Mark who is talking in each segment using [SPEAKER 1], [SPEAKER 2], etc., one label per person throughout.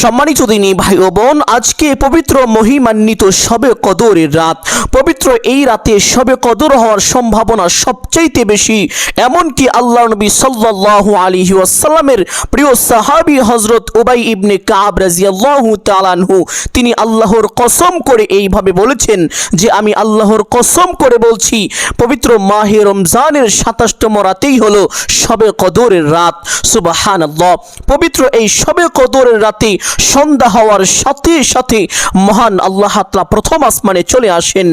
[SPEAKER 1] সম্মানিত দিনী ভাই ও বোন, আজকে পবিত্র মহিমান্বিত শবে কদরের রাত। পবিত্র এই রাতে শবে কদর হওয়ার সম্ভাবনা সবচাইতে বেশি। এমনকি আল্লাহ নবী সাল্লাল্লাহু আলাইহি ওয়াসাল্লামের প্রিয় সাহাবী হযরত উবাই ইবনে কাব রাদিয়াল্লাহু তাআলা আনহু, তিনি আল্লাহর কসম করে এইভাবে বলেছেন যে আমি আল্লাহর কসম করে বলছি, পবিত্র মাহে রমজানের ২৭তম রাতেই হলো শবে কদরের রাত। সুবহানাল্লাহ। পবিত্র এই শবে কদরের রাতে সন্ধ্যা হওয়ার সাথে সাথে মহান আল্লাহ তাআলা প্রথম আসমানে চলে আসেন।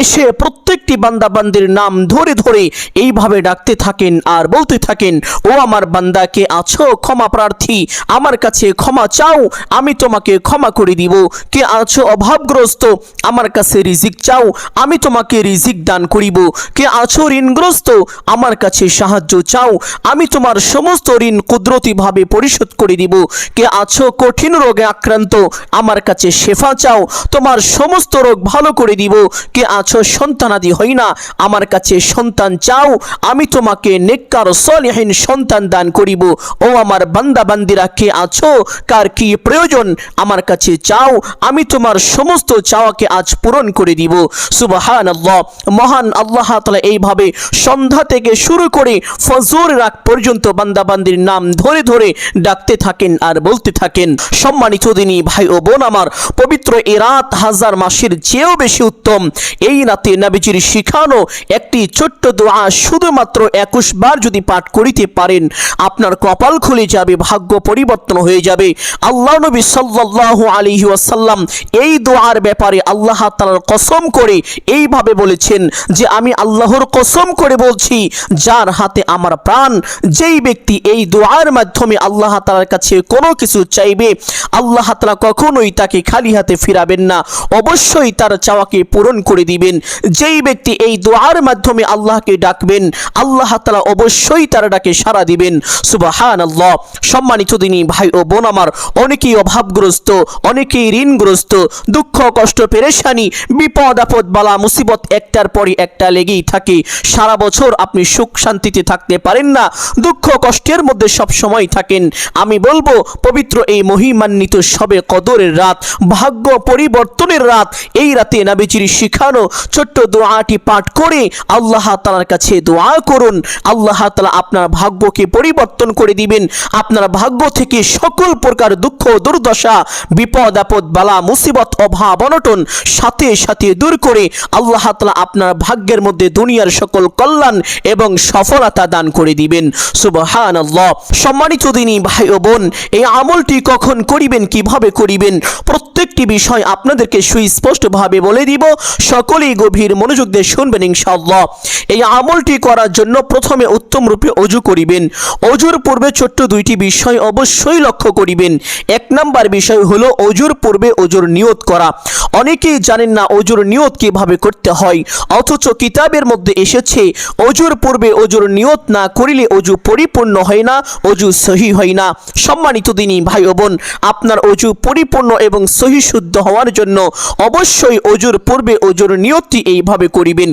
[SPEAKER 1] এসে প্রত্যেকটি বান্দা বান্দির নাম ধরে ধরে এইভাবে ডাকতে থাকেন আর বলতে থাকেন, ও আমার বান্দা, কে আছো ক্ষমা প্রার্থী, আমার কাছে ক্ষমা চাও, আমি তোমাকে ক্ষমা করে দিব। কে আছো অভাবগ্রস্ত, আমার কাছে রিজিক চাও, আমি তোমাকে রিজিক দান করিব। কে আছো ঋণগ্রস্ত, আমার কাছে সাহায্য চাও, আমি তোমার সমস্ত ঋণ কুদরতিভাবে পরিশোধ করে দিব। কে আছো কঠিন রোগে আক্রান্ত, আমার কাছে শেফা চাও, তোমার সমস্ত রোগ ভালো করে দিব। কে আছো সন্তানাদি হয় না, আমার কাছে সন্তান চাও, আমি তোমাকে নেককার সলিহিন সন্তান দান করিব। ও আমার বান্দা বান্দিরা, কে আছো কার কি প্রয়োজন, আমার কাছে চাও, আমি তোমার সমস্ত চাওয়াকে আজ পূরণ করে দিব। সুবহানাল্লাহ। মহান আল্লাহ তাআলা এইভাবে সন্ধ্যা থেকে শুরু করে ফজর রাত পর্যন্ত বান্দা বান্দির নাম ধরে ধরে ডাকতে থাকেন আর বলতে থাকেন। সম্মানিত দিনী ভাই ও বোন আমার, পবিত্র এই রাত হাজার মাসের চেয়েও বেশি উত্তম। এই রাতে নবীজির শিখানো একটি ছোট্ট দোয়া শুধুমাত্র 21 বার যদি পাঠ করিতে পারেন, আপনার কপাল খুলে যাবে, ভাগ্য পরিবর্তন হয়ে যাবে। আল্লাহ নবী সাল্লাল্লাহু আলাইহি ওয়াসাল্লাম এই দোয়ার ব্যাপারে আল্লাহ তাআলার কসম করে এইভাবে বলেছেন যে আমি আল্লাহর কসম করে বলছি, যার হাতে আমার প্রাণ, যেই ব্যক্তি এই দোয়ার মাধ্যমে আল্লাহ তাআলার কাছে কোনো কিছু চাইবে, আল্লাহ তাআলা কখনোই তাকে খালি হাতে ফিরাবেন না, অবশ্যই তার চাওয়াকে পূরণ করে দিবেন। যেই ব্যক্তি এই দোয়ার মাধ্যমে আল্লাহকে ডাকবেন, আল্লাহ তাআলা অবশ্যই তার ডাকে সাড়া দিবেন। সুবহানাল্লাহ। সম্মানিত দিনী ভাই ও বোন আমার, অনেকেই অভাবগ্রস্ত, অনেকেই ঋণগ্রস্ত, দুঃখ কষ্ট পেরেশানি বিপদ আপদ বালা মুসিবত একটার পরে একটা লেগেই থাকে। সারা বছর আপনি সুখ শান্তিতে থাকতে পারেন না, দুঃখ কষ্টের মধ্যে সব সময় থাকেন। আমি বলবো, পবিত্র এই মহিমান্বিত শবে কদরের রাত, ভাগ্য পরিবর্তনের রাত, এই রাতে নবীজির শিখানো ছোট্ট দোয়াটি পাঠ করে আল্লাহ তাআলার কাছে দোয়া করুন। আল্লাহ তাআলা আপনার ভাগ্যকে পরিবর্তন করে দিবেন। আপনার ভাগ্য থেকে সকল প্রকার দুঃখ দুর্দশা বিপদ আপদ বালা মুসিবত অভাব অনটন সাথে সাথে দূর করে আল্লাহ তাআলা আপনার ভাগ্যের মধ্যে দুনিয়ার সকল কল্যাণ এবং সফলতা দান করে দিবেন। সুবহানাল্লাহ। সম্মানিত দিনী ভাই ও বোন, এই আমলটি কখন করিবেন, কিভাবে করিবেন, প্রত্যেকটি বিষয় আপনাদেরকে সুস্পষ্টভাবে বলে দিব। সকলেই গভীর মনোযোগ দিয়ে শুনবেন ইনশাআল্লাহ। এই আমলটি করার জন্য প্রথমে উত্তম রূপে ওযু করিবেন। ওযুর পূর্বে ছোট্ট দুইটি বিষয় অবশ্যই লক্ষ্য করিবেন। এক নাম্বার বিষয় হলো ওযুর পূর্বে ওযুর নিয়ত করা। অনেকেই জানেন না ওযুর নিয়ত কিভাবে করতে হয়, অথচ কিতাবের মধ্যে এসেছে ওযুর পূর্বে ওযুর নিয়ত না করিলে ওযু পরিপূর্ণ হয় না, ওযু সহি হয় না। সম্মানিত দিনী ভাই ও বোন, আপনার ওযু পরিপূর্ণ এবং সহি শুদ্ধ হওয়ার জন্য অবশ্যই ওযুর পূর্বে ওযুর নিয়তটি এইভাবে করিবেন।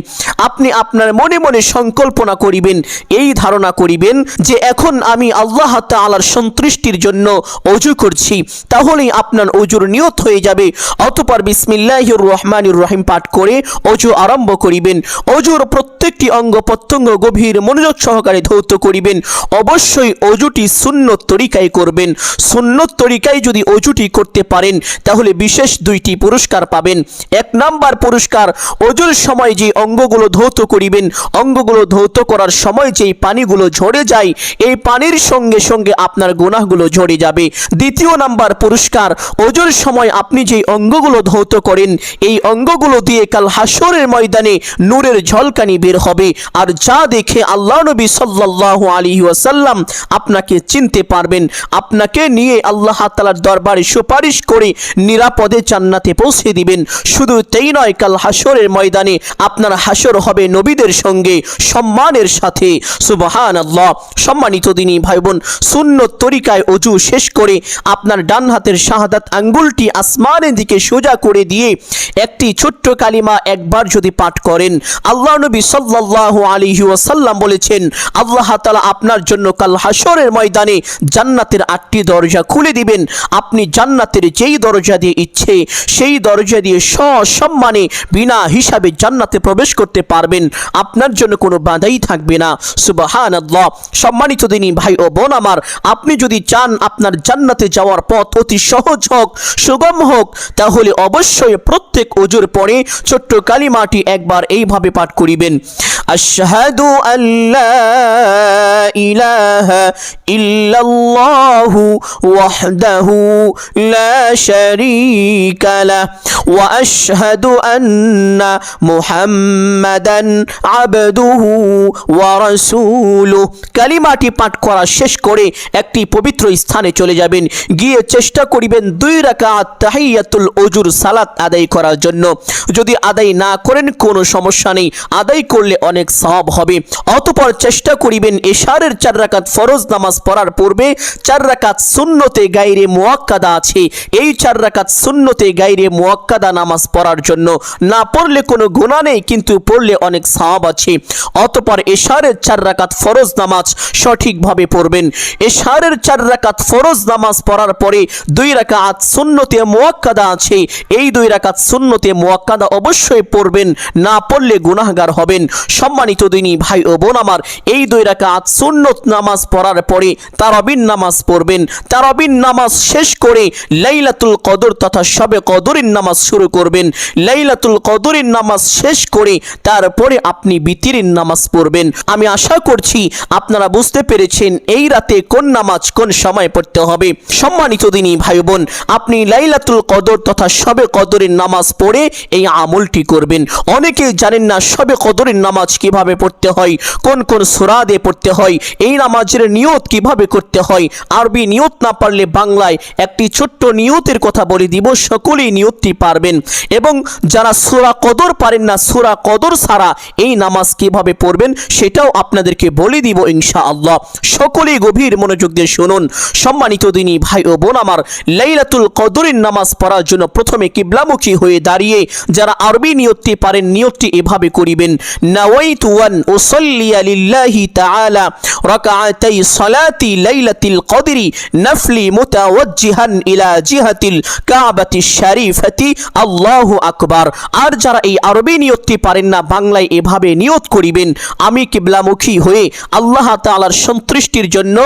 [SPEAKER 1] আপনি আপনার মনে মনে সংকল্পনা করিবেন, এই ধারণা করিবেন যে এখন আমি আল্লাহ তাআলার সন্তুষ্টির জন্য ওযু করছি, তাহলেই আপনার ওযুর নিয়ত হয়ে যাবে। অতঃপর বিসমিল্লাহির রহমানির রহিম পাঠ করে ওযু আরম্ভ করিবেন। ওযুর প্রত্যেকটি অঙ্গ প্রত্যঙ্গ গভীর মনোযোগ সহকারে ধৌত করিবেন। অবশ্যই ওযুটি সুন্নত তরিকায় করবেন। সুন্নত তরিকায় যদি ওযুটি করতে পারেন, তাহলে বিশেষ দুইটি পুরস্কার পাবেন। এক নাম্বার পুরস্কার, ওযুর সময় যে অঙ্গগুলো ধৌত করিবেন, অঙ্গগুলো ধৌত করার সময় যেই পানিগুলো ঝরে যায়, এই পানির সঙ্গে সঙ্গে আপনার গুনাহগুলো ঝরে যাবে। দ্বিতীয় নাম্বার পুরস্কার, ওযুর সময় আপনি যেই অঙ্গগুলো ধৌত করেন, এই অঙ্গগুলো দিয়ে কাল হাসরের ময়দানে নূরের ঝলকানি বের হবে, আর যা দেখে আল্লাহ নবী সাল্লাল্লাহু আলাইহি ওয়াসাল্লাম আপনাকে চিনতে পারবেন। আপনাকে নিয়ে আল্লাহ তাআলার দরবারে সুপারিশ করে নিরাপদ নিরাপদে জান্নাতে পৌঁছে দিবেন। শুধু তাই নয়, কাল হাসরের ময়দানে আপনার হাসর হবে নবীদের সঙ্গে সম্মানের সাথে। সুবহানাল্লাহ। সম্মানিত দিনী ভাই বোন, সুন্নত তরিকায় ওযু শেষ করে আপনার ডান হাতের শাহাদাত আঙ্গুলটি আসমানের দিকে সোজা করে দিয়ে একটি ছোট্ট কালিমা একবার যদি পাঠ করেন, আল্লাহ নবী সাল্লাল্লাহু আলাইহি ওয়াসাল্লাম বলেছেন, আল্লাহ তাআলা আপনার জন্য কাল হাসরের ময়দানে জান্নাতের 8টি দরজা খুলে দিবেন। আপনি জান্নাতের যেই দরজা দিয়ে ইচ্ছে সেই দরজা দিয়ে সসম্মানে বিনা হিসাবে জান্নাতে প্রবেশ করতে পারবেন। আপনার জন্য কোনো বাধাই থাকবে না। সুবহানাল্লাহ। সম্মানিত দিনী ভাই ও বোন আমার, আপনি যদি চান আপনার জান্নাতে যাওয়ার পথ অতি সহজ হোক, সুগম হোক, তাহলে অবশ্যই প্রত্যেক ওযুর পরে ছোট্ট কালিমাটি একবার এইভাবে পাঠ করিবেন, আশহাদু আল্লা ইলাহা ইল্লাল্লাহু ওয়াহদাহু লা শারীকা লাহ ওয়া আশহাদু আন্না মুহাম্মাদান আবদুহু ওয়া রাসূলুহু। কালিমাটি পাঠ করা শেষ করে একটি পবিত্র স্থানে চলে যাবেন, গিয়ে চেষ্টা করিবেন 2 রাকাত তাহিয়াতুল ওযুর সালাত আদায় করার জন্য। যদি আদায় না করেন কোনো সমস্যা নেই, আদায় করলে অনেক সওয়াব হবে। অতঃপর চেষ্টা করিবেন এশারের 4 রাকাত ফরজ নামাজ পড়ার পূর্বে 4 রাকাত সুন্নতে গায়রে মুআক্কাদা আছে, এই 4 রাকাত সুন্নতে গায়রে মুআক্কাদা নামাজ পড়ার জন্য। না পড়লে কোনো গুনাহ নেই, কিন্তু পড়লে অনেক সওয়াব আছে। অতঃপর এশারের 4 রাকাত ফরজ নামাজ সঠিকভাবে পড়বেন। এশারের 4 রাকাত ফরজ নামাজ পড়ার পরে 2 রাকাত সুন্নতে মুআক্কাদা আছে, এই 2 রাকাত সুন্নতে মুআক্কাদা অবশ্যই পড়বেন, না পড়লে গুনাহগার হবেন। সম্মানিত দিনী ভাই ও বোন আমার, এই 2 রাকাত সুন্নত নামাজ পড়ার পরে তারাবির নামাজ পড়বেন। তারাবির নামাজ শেষ করে লাইলাতুল কদর তথা শবে কদরের নামাজ শুরু করবেন। লাইলাতুল কদরের নামাজ শেষ করে তারপরে আপনি বিতিরের নামাজ পড়বেন। আমি আশা করছি আপনারা বুঝতে পেরেছেন এই রাতে কোন নামাজ কোন সময় পড়তে হবে। সম্মানিত দিনী ভাই বোন, আপনি লাইলাতুল কদর তথা শবে কদরের নামাজ পড়ে এই আমলটি করবেন। অনেকে জানেন না শবে কদরের নামাজ কিভাবে পড়তে হয়, কোন কোন সূরা দিয়ে পড়তে হয়, এই নামাজের নিয়ত কিভাবে করতে হয়। আরবি নিয়ত না পারলে বাংলায় একটি ছোট্ট নিয়তের কথা বলে দিব, সকলেই নিয়তটি পারবেন। এবং যারা সূরা কদর পারেন না, সূরা কদর ছাড়া এই নামাজ কিভাবে পড়বেন সেটাও আপনাদেরকে বলে দিব ইনশাআল্লাহ। সকলেই গভীর মনোযোগ দিয়ে শুনুন। সম্মানিত দিনী ভাই ও বোন আমার, লাইলাতুল কদরের নামাজ পড়ার জন্য প্রথমে কিবলামুখী হয়ে দাঁড়িয়ে যারা আরবি নিয়তটি পারেন, নিয়তটি এভাবে করিবেন, নাওয়াইতু আন উসাল্লিয়া লিল্লাহি তাআলা রাকাআতাই সালাতি লাইলাতিল কদরি নাফলি মুতাওয়াজ্জিহান ইলা জিহাতিল কাবাতিশ শরীফাতি আল্লাহু আকবার। আর যারা এই আরবি নিয়তটি পারেন না, বাংলায় এভাবে নিয়ত করিবেন, আমি কিবলামুখী হয়ে আল্লাহ তাআলার সন্তুষ্টির জন্য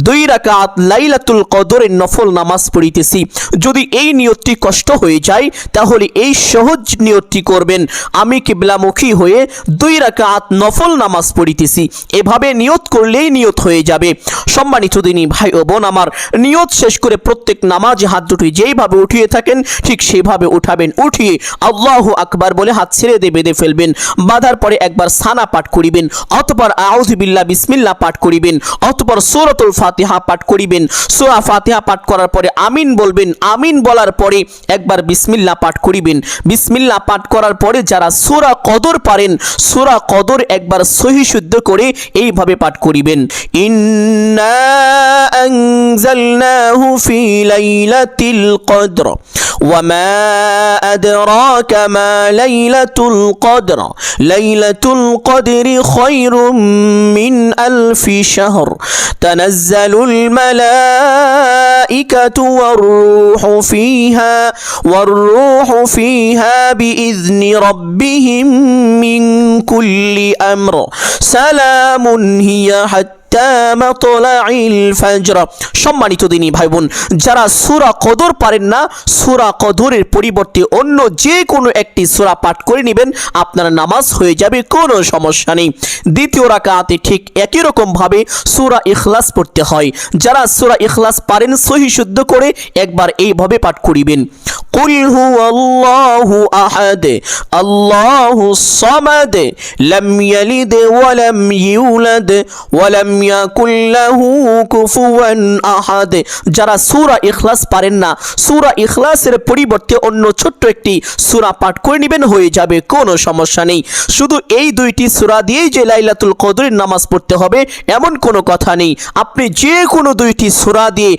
[SPEAKER 1] 2 রাকাত লাইলাতুল কদরের নফল নামাজ পড়িতেছি। যদি এই নিয়তটি কষ্ট হয়ে যায় তাহলে এই সহজ নিয়তটি করবেন, আমি কিবলামুখী হয়ে 2 রাকাত নফল নামাজ পড়িতেছি। এভাবে নিয়ত করলেই নিয়ত হয়ে যাবে। সম্মানিত দিনী ভাই ও বোন আমার, নিয়ত শেষ করে প্রত্যেক নামাজে হাত দুটি যেইভাবে উঠিয়ে থাকেন ঠিক সেভাবে উঠাবেন। উঠিয়ে আল্লাহু আকবার বলে হাত ছেড়ে দিয়ে বেঁধে ফেলবেন। বাঁধার পরে একবার সানা পাঠ করিবেন, অতঃপর আউযু বিল্লাহ বিসমিল্লাহ পাঠ করিবেন, অতঃপর সূরাতুল ফাতিহা পাঠ করিবেন। সূরা ফাতিহা পাঠ করার পরে আমিন বলবেন। আমিন বলার পরে একবার বিসমিল্লাহ পাঠ করিবেন। বিসমিল্লাহ পাঠ করার পরে যারা সূরা কদর পারেন, সূরা কদর একবার সহি শুদ্ধ করে এইভাবে পাঠ করিবেন, ইন্না আনজালনাহু ফি লাইলাতিল কদর ওয়া মা আদরাকা মা লাইলাতুল কদর লাইলাতুল কদরি খায়রুম মিন আলফি শাহর তানাজ্জালুল মালাইকাতু ওয়ার-রূহু ফিহা বিইذনি রাব্বিহিম মিন কুল্লি আমর সালামুন হিয়া সম্মানিত দিনী ভাই বোন, যারা সূরা কদর পারেন না, সূরা কদরের পরিবর্তে অন্য যে কোনো একটি সূরা পাঠ করে নেবেন, আপনার নামাজ হয়ে যাবে, কোনো সমস্যা নেই। দ্বিতীয় রাকাতে ঠিক একই রকম ভাবে সূরা ইখলাস পড়তে হয়। যারা সূরা ইখলাস পারেন সহি শুদ্ধ করে একবার এইভাবে পাঠ করিবেন, কুল হুয়াল্লাহু আহাদ আল্লাহুস সামাদ লাম ইয়ালিদ ওয়া লাম ইউলাদ ওয়া লাম ইয়াকুল লাহু কুফুয়ান আহাদ। যারা সূরা ইখলাস পারেন না, সূরা ইখলাসের পরিবর্তে অন্য ছোট্ট একটি সূরা পাঠ করে নেবেন, হয়ে যাবে, কোনো সমস্যা নেই। শুধু এই দুইটি সূরা দিয়েই যে লাইলাতুল কদরের নামাজ পড়তে হবে এমন কোনো কথা নেই। আপনি যে কোনো দুইটি সূরা দিয়ে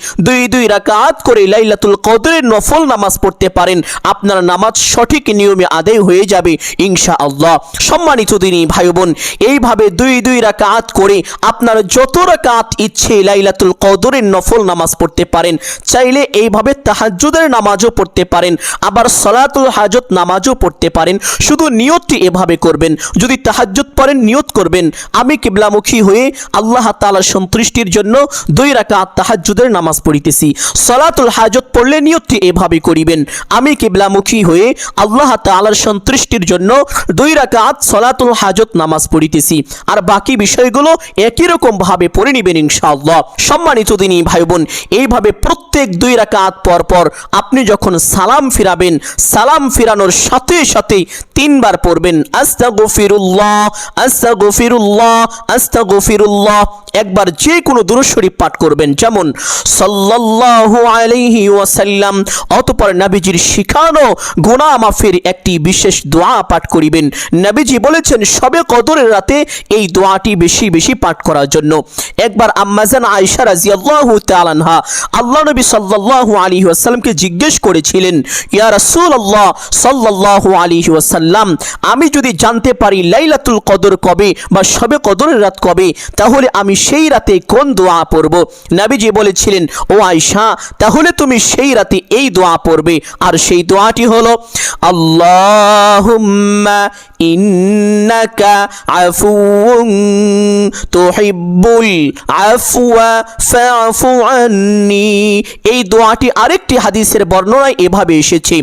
[SPEAKER 1] দুই রাকাত করে লাইলাতুল কদরের নফল নামাজ পড়তে পারেন, আপনার নামাজ সঠিক নিয়মে আদায় হয়ে যাবে ইনশাআল্লাহ। সম্মানিত দিনী ভাই বোন, এইভাবে দুই রাকাত করে আপনার যত রাকাত ইচ্ছে লাইলাতুল কদরের নফল নামাজ পড়তে পারেন। চাইলে এইভাবে তাহাজ্জুদের নামাজও পড়তে পারেন, আবার সালাতুল হাজত নামাজও পড়তে পারেন। শুধু নিয়তটি এভাবে করবেন। যদি তাহাজ্জুদ পড়েন, নিয়ত করবেন আমি কিবলামুখী হয়ে আল্লাহ তাআলার সন্তুষ্টির জন্য 2 রাকাত তাহাজ্জুদের নামাজ পড়িতেছি। সালাতুল হাজত পড়লে নিয়তটি এভাবে করিবেন, আমি কিবলামুখী হয়ে আল্লাহ তাআলার সন্তুষ্টির জন্য 2 রাকাত সালাতুল হাজত নামাজ পড়িতেছি। আর বাকি বিষয়গুলো একই রকম ভাবে পড়ে নেবেন ইনশাআল্লাহ। সম্মানিত দিনী ভাই বোন, এইভাবে প্রত্যেক 2 রাকাত পর পর আপনি যখন সালাম ফিরাবেন, সালাম ফিরানোর সাথে সাথে 3 বার পড়বেন আস্তাগফিরুল্লাহ আস্তাগফিরুল্লাহ আস্তাগফিরুল্লাহ। একবার যে কোনো দুরূদ শরীফ পাঠ করবেন, যেমন সাল্লাল্লাহু আলাইহি ওয়াসাল্লাম। অতঃপর নবীজির শিখানো গুনাহ মাফের একটি বিশেষ দোয়া পাঠ করিবেন। নবীজি বলেছেন শবে কদরের রাতে এই দোয়াটি বেশি বেশি পাঠ করার জন্য। একবার আম্মাজান আয়েশা রাদিয়াল্লাহু তাআলা আনহা আল্লাহ নবী সাল্লাল্লাহু আলাইহি ওয়াসাল্লামকে জিজ্ঞেস করেছিলেন, ইয়া রাসূলুল্লাহ সাল্লাল্লাহু আলাইহি ওয়াসাল্লাম, আমি যদি জানতে পারি লাইলাতুল কদর কবে বা শবে কদরের রাত কবে, তাহলে আমি সেই রাতে কোন দোয়া পড়ব? নবীজি বলেছিলেন, ও আয়েশা, তাহলে তুমি সেই রাতে এই দোয়া পড়বে। আর সেই দোয়াটি হলো আল্লাহুম্মা ইন্নাকা আফুউন তুহিব্বুল আফওয়া ফা'ফু আন্নি। এই দোয়াটি আরেকটি হাদিসের বর্ণনায় এভাবে এসেছে,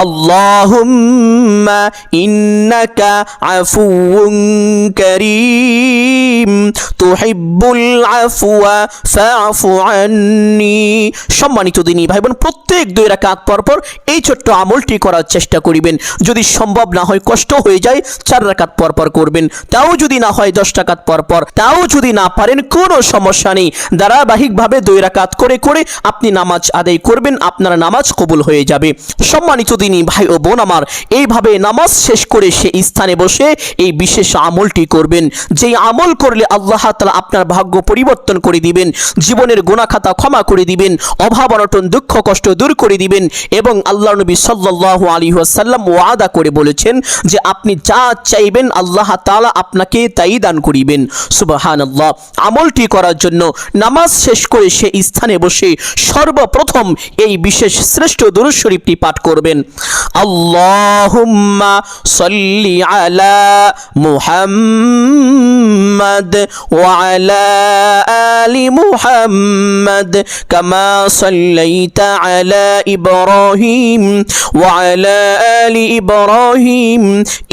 [SPEAKER 1] আল্লাহুম্মা ইন্নাকা আফুউন কারীম তুহিব্বুল আফওয়া ফা'ফু আন্নি। সম্মানিত দিনী ভাই বোন, প্রত্যেক 2 রাকাত পর পর এই ছোট্ট আমলটি করার চেষ্টা করিবেন। যদি সম্ভব না হয়, কষ্ট হয়ে যায়, 4 রাকাত পর পর করবেন। তাও যদি না হয় 10 রাকাত পর পর, তাও যদি না পারেন কোনো সমস্যা নেই, ধারাবাহিকভাবে 2 রাকাত করে করে আপনি নামাজ আদায় করবেন, আপনার নামাজ কবুল হয়ে যাবে। সম্মানিত দিনী ভাই ও বোন আমার, এইভাবে নামাজ শেষ করে সে স্থানে বসে এই বিশেষ আমলটি করবেন, যেই আমল করলে আল্লাহ তাআলা আপনার ভাগ্য পরিবর্তন করে দিবেন, জীবনের গুনাহ খাতা ক্ষমা করে দিবেন, অভাব অনটন দুঃখ কষ্ট দূর করে দিবেন। এবং আল্লাহ নবী সাল্লাল্লাহু আলাইহি ওয়াসাল্লাম ওয়াদা করে বলেছেন যে আপনি যা চাইবেন আল্লাহ তাআলা আপনাকে তাই দান করিবেন। সুবহানাল্লাহ। আমলটি করার জন্য নামাজ শেষ করে সে স্থানে বসে সর্বপ্রথম এই বিশেষ শ্রেষ্ঠ দুরূদ শরীফটি পাঠ করবেন, আল্লাহুম্মা সাল্লি আলা মুহাম্মাদ ওয়া আলা আলি মুহাম্মাদ কামা সাল্লাইতা আলা ইব্রাহিম ওয়া আলা আলি ইব্রাহিম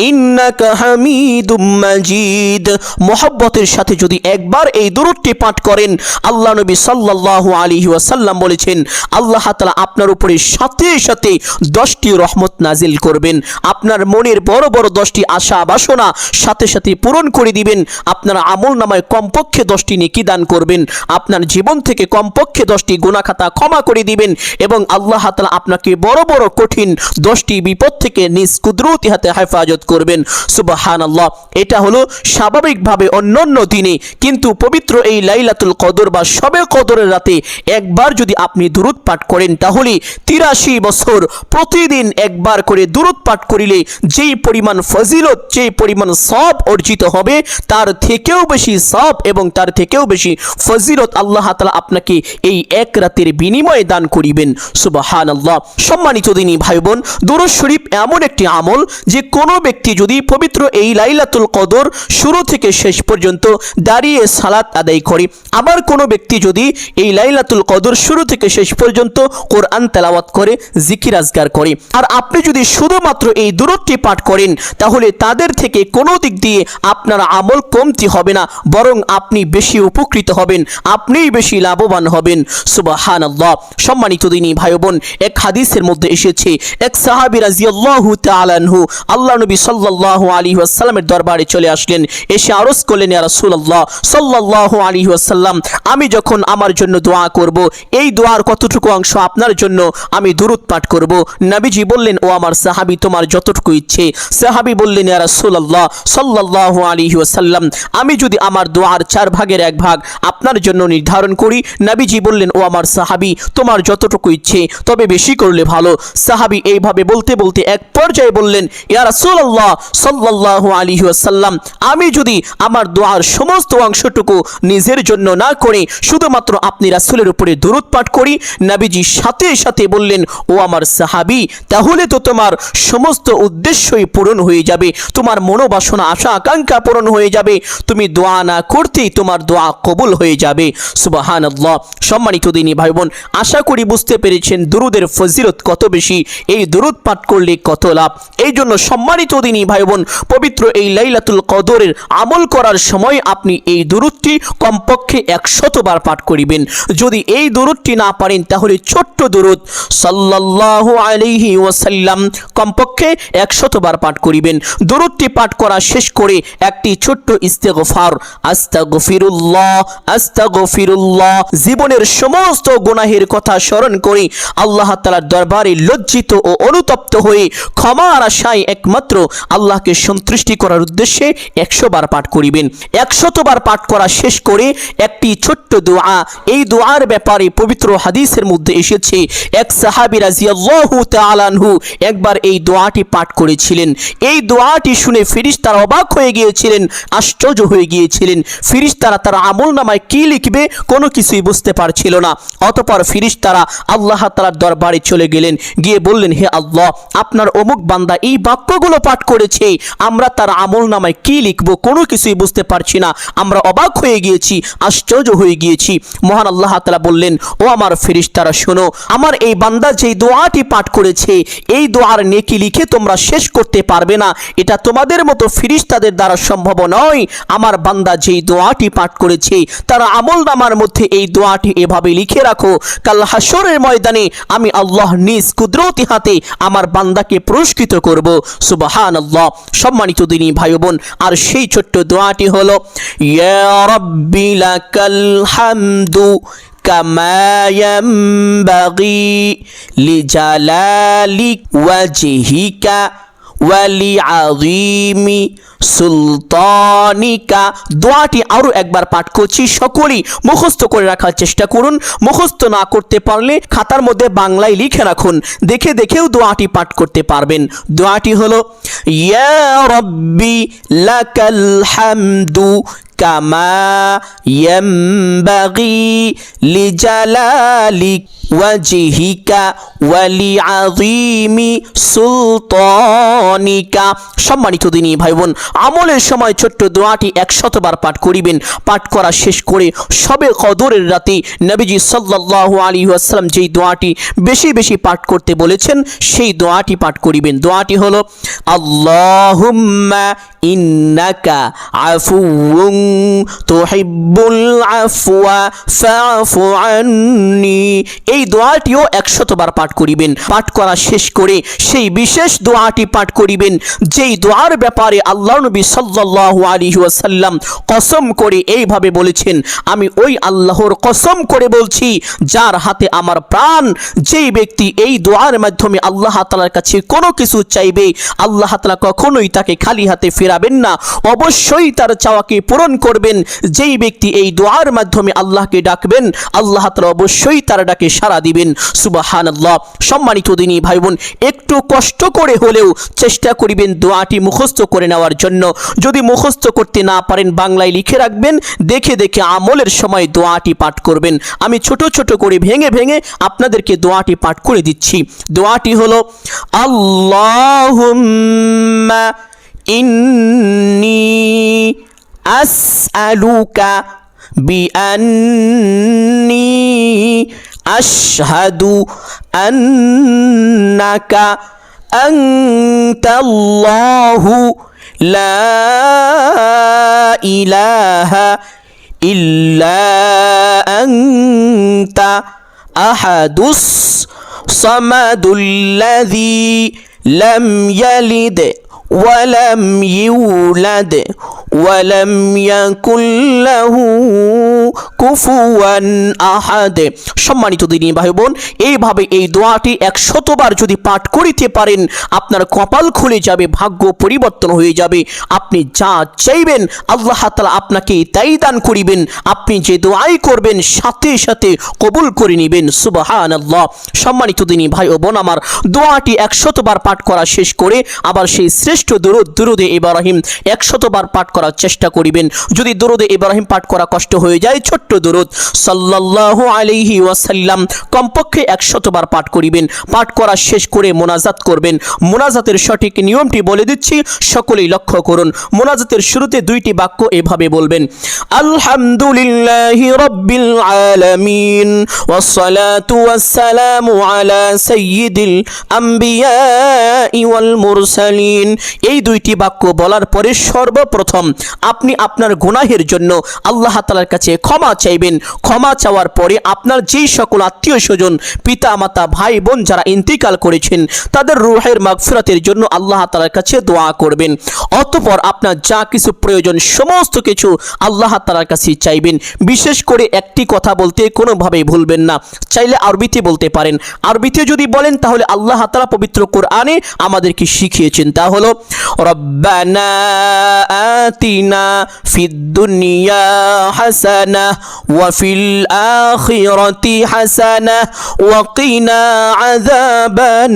[SPEAKER 1] ইন্নাকা হামিদুম মাজিদ। মোহাব্বতের সাথে যদি একবার এই দুরূদটি পাঠ করেন, আল্লাহ নবী সাল্লাল্লাহু আলাইহি ওয়াসাল্লাম বলেছেন আল্লাহ তাআলা আপনার উপরে সাথে সাথে 10টি রহমত নাজিল করবেন। আপনার মনের বড় বড় 10টি আশা বাসনা সাথে সাথে পূরণ করে দিবেন। আপনার আমলনামায় কমপক্ষে 10টি নেকি দান করবেন, আপনার জীবন থেকে কমপক্ষে 10টি গুনাহ খাতা ক্ষমা করে দিবেন এবং আল্লাহ তাআলা আপনাকে বড় বড় কঠিন 10টি বিপদ থেকে নিজ কুদরতি হাতে হেফাজত করবেন। সুবহানাল্লাহ। এটা হলো স্বাভাবিকভাবে অন্যান্য দিনে, কিন্তু পবিত্র এই লাইলাতুল কদর বা শবে কদরের রাতে একবার যদি আপনি দুরূদ পাঠ করেন, তাহলে 83 বছর প্রতিদিন একবার করে দুরূদ পাঠ করিলে যেই পরিমাণ ফজিলত, যেই পরিমাণ সওয়াব অর্জিত হবে, তার থেকেও বেশি সওয়াব এবং তার থেকেও বেশি ফজিলত আল্লাহ তাআলা আপনাকে এই এক রাতের বিনিময়ে দান করিবেন। সুবহানাল্লাহ। সম্মানিত দিনী ভাই বোন, দুরূদ শরীফ এমন একটি আমল যে কোনো ব্যক্তি যদি পবিত্র এই লাইলাতুল কদর শুরু থেকে শেষ পর্যন্ত দাঁড়িয়ে সালাত আদায় করে, আবার কোনো ব্যক্তি যদি এই লাইলাতুল কদর শুরু থেকে শেষ পর্যন্ত কোরআন তেলাওয়াত করে, জিকির আজকার করে, আর আপনি যদি শুধুমাত্র এই দুরূদটি পাঠ করেন, তাহলে তাদের থেকে কোনো দিক দিয়ে আপনার আমল কমতি হবে না, বরং আপনি বেশি উপকৃত হবেন, আপনিই বেশি লাভবান হবেন। সুবহানাল্লাহ। সম্মানিত দিনী ভাই বোন, এক হাদিসে হাদিসের মধ্যে এসেছে এক সাহাবী রাদিয়াল্লাহু তাআলা আনহু আল্লাহ নবী সাল্লাল্লাহু আলাইহি ওয়াসাল্লামের দরবারে চলে আসলেন। এসে আরজ করলেন, ইয়া রাসূলুল্লাহ সাল্লাল্লাহু আলাইহি ওয়াসাল্লাম, আমি যখন আমার জন্য দোয়া করব, এই দোয়ার কতটুকু অংশ আপনার জন্য আমি দুরূদ পাঠ করব? নবীজি বললেন, ও আমার সাহাবী, তোমার যতটুকু ইচ্ছে। সাহাবী বললেন, ইয়া রাসূলুল্লাহ সাল্লাল্লাহু আলাইহি ওয়াসাল্লাম, আমি যদি আমার দোয়ার 4 ভাগের 1 ভাগ আপনার জন্য নির্ধারণ করি? নবীজি বললেন, ও আমার সাহাবী, তোমার যতটুকু ইচ্ছে, তবে বেশি করলে ভালো। সাহাবী এইভাবে বলতে বলতে এক পর্যায়ে বললেন, ইয়া রাসূলুল্লাহ সাল্লাল্লাহু আলাইহি ওয়াসাল্লাম, আমি যদি আমার দোয়ার সমস্ত অংশটুকু নিজের জন্য না করে শুধুমাত্র আপনি রাসূলের উপরে দরুদ পাঠ করি? নবীজি সাথে সাথে বললেন, ও আমার সাহাবী, তাহলে তো তোমার সমস্ত উদ্দেশ্যই পূরণ হয়ে যাবে, তোমার মনোবাসনা আশা আকাঙ্ক্ষা পূরণ হয়ে যাবে, তুমি দোয়া না করতেই তোমার দোয়া কবুল হয়ে যাবে। সুবহানাল্লাহ। সম্মানিত দিনী ভাই বোন, আশা করি বুঝতে পেরেছেন দুরুদের ফজিলত কত বেশি, এই দুরুদ পাঠ করলে কত লাভ। এই জন্য সম্মানিত দিনী ভাই বোন, পবিত্র এই লাইলাতুল কদরের আমল করার সময় আপনি এই দুরুদটি কমপক্ষে 100 বার পাঠ করিবেন। যদি এই দুরুদটি না পারেন তাহলে ছোট্ট দুরুদ সাল্লাল্লাহু আলাইহি ওয়াসাল্লাম কমপক্ষে 100 বার পাঠ করিবেন। দুরুদটি পাঠ করা শেষ করে একটি ছোট্ট ইস্তেগফার, আস্তাগফিরুল্লাহ আস্তাগফিরুল্লাহ, জীবনের সমস্ত গুনাহের কথা স্মরণ করে আল্লাহ তাআলার দরবারে লজ্জিত ও অনুতপ্ত হয়ে ক্ষমার আশায় একমাত্র আল্লাহকে সন্তুষ্টি করার উদ্দেশ্যে 100 বার পাঠ করিবেন। 100 বার পাঠ করা শেষ করে একটি ছোট্ট দোয়া, এই দোয়ার ব্যাপারে পবিত্র হাদিসের মধ্যে এসেছে এক সাহাবী রাদিয়াল্লাহু তাআলা আনহু একবার এই দোয়াটি পাঠ করেছিলেন। এই দোয়াটি শুনে ফেরেশতারা অবাক হয়ে গিয়েছিলেন, আশ্চর্য হয়ে গিয়েছিলেন। ফেরেশতারা তার আমলনামায় কি লিখবে কোনো কিছুই বুঝতে পারছিল না। অতঃপর ফেরেশতারা আল্লাহ তাআলার দরবারে চলে গেলেন, গিয়ে বললেন, হে আল্লাহ, আপনার অমুক বান্দা এই বাক্যগুলো পাঠ করেছে, আমরা তার আমলনামায় কি লিখব কোনো কিছুই বুঝতে পারছি না, আমরা অবাক হয়ে গিয়েছি, আশ্চর্য হয়ে গিয়েছি। মহান আল্লাহ তাআলা বললেন, ও আমার ফেরেশতারা শোনো, আমার এই বান্দা যেই দোয়াটি পাঠ করেছে এই দোয়ার নেকি লিখে তোমরা শেষ করতে পারবে না, এটা তোমাদের মতো ফেরেশতাদের দ্বারা সম্ভব নয়। আমার বান্দা যেই দোয়াটি পাঠ করেছে তার আমলনামার মধ্যে এই দোয়াটি এভাবে লিখে রাখো, কাল হাসরের ময়দানে আমি আল্লাহ নিজ কুদরতি হাতে আমার বান্দাকে পুরস্কৃত করব। সুবহানাল্লাহ। সম্মানিত দিনী ভাই বোন, আর সেই ছোট্ট দোয়াটি হলো, ইয়া রাব্বি লাকাল হামদু কামা ইয়ানবাগি লিজালালিক ওয়াজহিকা ওয়ালিআযীমি সুলতানিকা। দোয়াটি আরো একবার পাঠ করছি, সকলেই মুখস্থ করে রাখার চেষ্টা করুন। মুখস্থ না করতে পারলে খাতার মধ্যে বাংলায় লিখে রাখুন, দেখে দেখেও দোয়াটি পাঠ করতে পারবেন। দোয়াটি হলো, ইয়া রাব্বি লাকাল হামদু কামা ইয়ানবাগি লিজালালিক ওয়াজহিকা ওয়ালিআযীমি সুলতানিকা। সম্মানিত দিনী ভাই বোন, আমলের সময় ছোট্ট দোয়াটি 100 বার পাঠ করিবেন। পাঠ করা শেষ করে শবে কদরের রাতে নবীজি সাল্লাল্লাহু আলাইহি ওয়াসাল্লাম যেই দোয়াটি বেশি বেশি পাঠ করতে বলেছেন সেই দোয়াটি পাঠ করিবেন। দোয়াটি হলো, আল্লাহুম্মা ইন্নাকা আফুউন তুহিব্বুল আফওয়া ফাআফু আন্নি। এই দোয়াটিও 100 বার পাঠ করিবেন। পাঠ করা শেষ করে সেই বিশেষ দোয়াটি পাঠ করিবেন যেই দোয়ার ব্যাপারে আল্লাহ নবী সাল্লাল্লাহু আলাইহি ওয়াসাল্লাম কসম করে এইভাবে বলেছেন, আমি ওই আল্লাহর কসম করে বলছি যার হাতে আমার প্রাণ, যেই ব্যক্তি এই দোয়ার মাধ্যমে আল্লাহ তাআলার কাছে কোনো কিছু চাইবে আল্লাহ তাআলা কখনোই তাকে খালি হাতে ফেরাবেন না, অবশ্যই তার চাওয়াকে পূরণ করবেন। যেই ব্যক্তি এই দোয়ার মাধ্যমে আল্লাহকে ডাকবেন আল্লাহ তাআলা অবশ্যই তার ডাকে সাড়া দিবেন। সুবহানাল্লাহ। সম্মানিত দিনী ভাই বোন, একটু কষ্ট করে হলেও চেষ্টা করিবেন দোয়াটি মুখস্থ করে নেওয়ার জন্য। যদি মুখস্থ করতে না পারেন বাংলায় লিখে রাখবেন, দেখে দেখে আমলের সময় দোয়াটি পাঠ করবেন। আমি ছোট ছোট করে ভেঙে ভেঙে আপনাদেরকে দোয়াটি পাঠ করে দিচ্ছি। দোয়াটি হলো, আল্লাহুম্মা ইন্নী আসআলুকা বিআন্নী আশহাদু আন্নাকা আনতাল্লাহু লা ইলাহা ইল্লা আনতা আহাদুস সামাদুল্লাযী লাম ইয়ালিদ ওয়ালাম ইউলাদ ওয়ালাম ইয়াকুল লাহু কুফুয়ান আহাদ। সম্মানিত দিনী ভাই বোন, এইভাবে এই দোয়াটি 100 বার যদি পাঠ করিতে পারেন, আপনার কপাল খুলে যাবে, ভাগ্য পরিবর্তন হয়ে যাবে। আপনি যা চাইবেন আল্লাহ তাআলা আপনাকে তাই দান করিবেন। আপনি যে দোয়াই করবেন সাথে সাথে কবুল করে নেবেন। সুবহানাল্লাহ। সম্মানিত দিনী ভাই ও বোন আমার, দোয়াটি 100 বার পাঠ করা শেষ করে আবার সেই শ্রেষ্ঠ দুরুদে ইব্রাহিম 100 বার পাঠ করার চেষ্টা করিবেন। যদি দুরুদে ইব্রাহিম পাঠ করা কষ্ট হয়ে যায়, ছোট্ট দুরুদ সাল্লাল্লাহু আলাইহি ওয়াসাল্লাম কমপক্ষে 100 বার পাঠ করিবেন। পাঠ করা শেষ করে মোনাজাত করবেন। মোনাজাতের সঠিক নিয়মটি বলে দিচ্ছি, সকলেই লক্ষ্য করুন। মোনাজাতের শুরুতে 2টি বাক্য এভাবে বলবেন, আলহামদুলিল্লাহি রাব্বিল আলামিন ওয়াসসালাতু ওয়াসসালামু আলা সাইয়্যিদিল আম্বিয়া ওয়াল মুরসালিন। এই 2টি বাক্য বলার পরে সর্বপ্রথম আপনি আপনার গুনাহের জন্য আল্লাহ তাআলার কাছে ক্ষমা চাইবেন। ক্ষমা চাওয়ার পরে আপনার যেই সকল আত্মীয় স্বজন, পিতা মাতা, ভাই বোন যারা ইন্তিকাল করেছেন তাদের রূহের মাগফিরাতের জন্য আল্লাহ তাআলার কাছে দোয়া করবেন। অতঃপর আপনার যা কিছু প্রয়োজন সমস্ত কিছু আল্লাহ তাআলার কাছে চাইবেন। বিশেষ করে একটি কথা বলতে কোনোভাবেই ভুলবেন না, চাইলে আরবিতে বলতে পারেন। আরবিতে যদি বলেন তাহলে আল্লাহ তাআলা পবিত্র কোরআনে আমাদেরকে শিখিয়েছেন, তা হলো রব্বানা আতিনা ফিদ দুনিয়া হাসানাহ ওয়া ফিল আখিরাতি হাসানাহ ওয়া কিনা আযাবান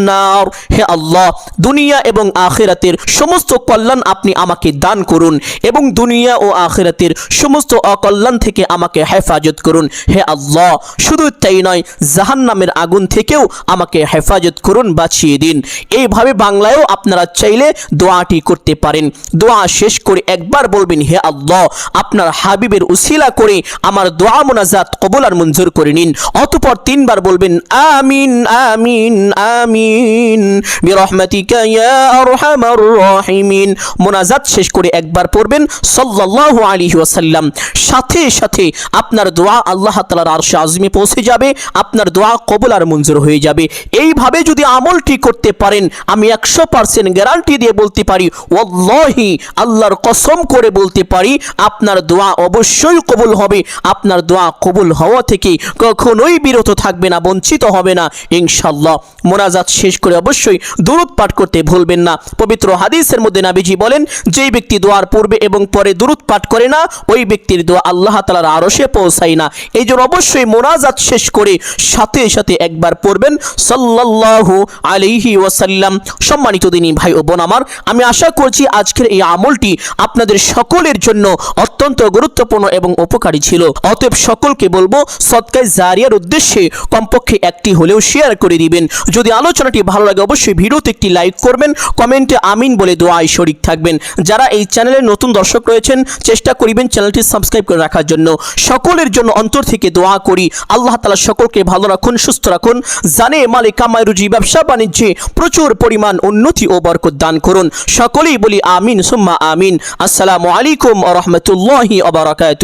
[SPEAKER 1] নার। হে আল্লাহ, দুনিয়া এবং আখিরাতের সমস্ত কল্যাণ আপনি আমাকে দান করুন এবং দুনিয়া ও আখিরাতের সমস্ত অকল্যাণ থেকে আমাকে হেফাজত করুন। হে আল্লাহ, শুধু তাই নয়, জাহান্নামের আগুন থেকেও আমাকে হেফাজত করুন, বাঁচিয়ে দিন। এইভাবে বাংলায়ও আপনারা চাইলে দোয়াটি করতে পারেন। দোয়া শেষ করে একবার বলবেন, হে আল্লাহ, আপনার হাবিবের উসিলা করে আমার দোয়া মোনাজাত কবুল আর মঞ্জুর করে নিন। অতঃপর 3 বার বলবেন, আমিন আমিন আমিন বিরহমাতিকা ইয়া আরহামার রাহিমিন। মোনাজাত শেষ করে একবার পড়বেন সাল্লাল্লাহু আলাইহি ওয়াসাল্লাম। সাথে সাথে আপনার দোয়া আল্লাহ তাআলার আরশে আযমে পৌঁছে যাবে, আপনার দোয়া কবুল আর মঞ্জুর হয়ে যাবে। এইভাবে যদি আমলটি করতে পারেন, আমি 100% গ্যারান্টি দিয়ে বলতে পারি, ওয়াল্লাহি, আল্লাহর কসম করে বলতে পারি, আপনার দোয়া অবশ্যই কবুল হবে। আপনার দোয়া কবুল হওয়া থেকে কখনোই বিরত থাকবে না, বঞ্চিত হবে না ইনশাআল্লাহ। মোনাজাত শেষ করে অবশ্যই দুরূদ পাঠ করতে ভুলবেন না। পবিত্র হাদিসের মধ্যে নবীজি বলেন, যেই ব্যক্তি দোয়ার পূর্বে এবং পরে দুরূদ পাঠ করে না, ওই ব্যক্তির দোয়া আল্লাহ তাআলার আরশে পৌঁছায় না। এই জন্য অবশ্যই মোনাজাত শেষ করে সাথে সাথে একবার পড়বেন সাল্লাল্লাহু আলাইহি ওয়াসাল্লাম। সম্মানিত দিনী ভাই ও বোন আমার, আমি আশা করছি আজকের এই আমলটি আপনাদের সকলের জন্য অত্যন্ত গুরুত্বপূর্ণ এবং উপকারী ছিল। অতএব সকলকে বলবো, সদকায়ে জারিয়ার উদ্দেশ্যে কমপক্ষে একটি হলেও শেয়ার করে দিবেন। যদি আলোচনাটি ভালো লাগে অবশ্যই ভিডিওতে একটি লাইক করবেন, কমেন্টে আমিন বলে দোয়ায় শরীক থাকবেন। যারা এই চ্যানেলের নতুন দর্শক রয়েছেন, চেষ্টা করিবেন চ্যানেলটি সাবস্ক্রাইব করে রাখার জন্য। সকলের জন্য অন্তর থেকে দোয়া করি, আল্লাহ তাআলা সকলকে ভালো রাখুন, সুস্থ রাখুন, জানে মালে কামাই রুজি ব্যবসা বাণিজ্যে প্রচুর পরিমাণ উন্নতি ও বরকত দান করুন। সকলেই বলি আমিন সুম্মা আমিন। আসসালামু আলাইকুম ওয়া রাহমাতুল্লাহি ওয়া বারাকাতুহু।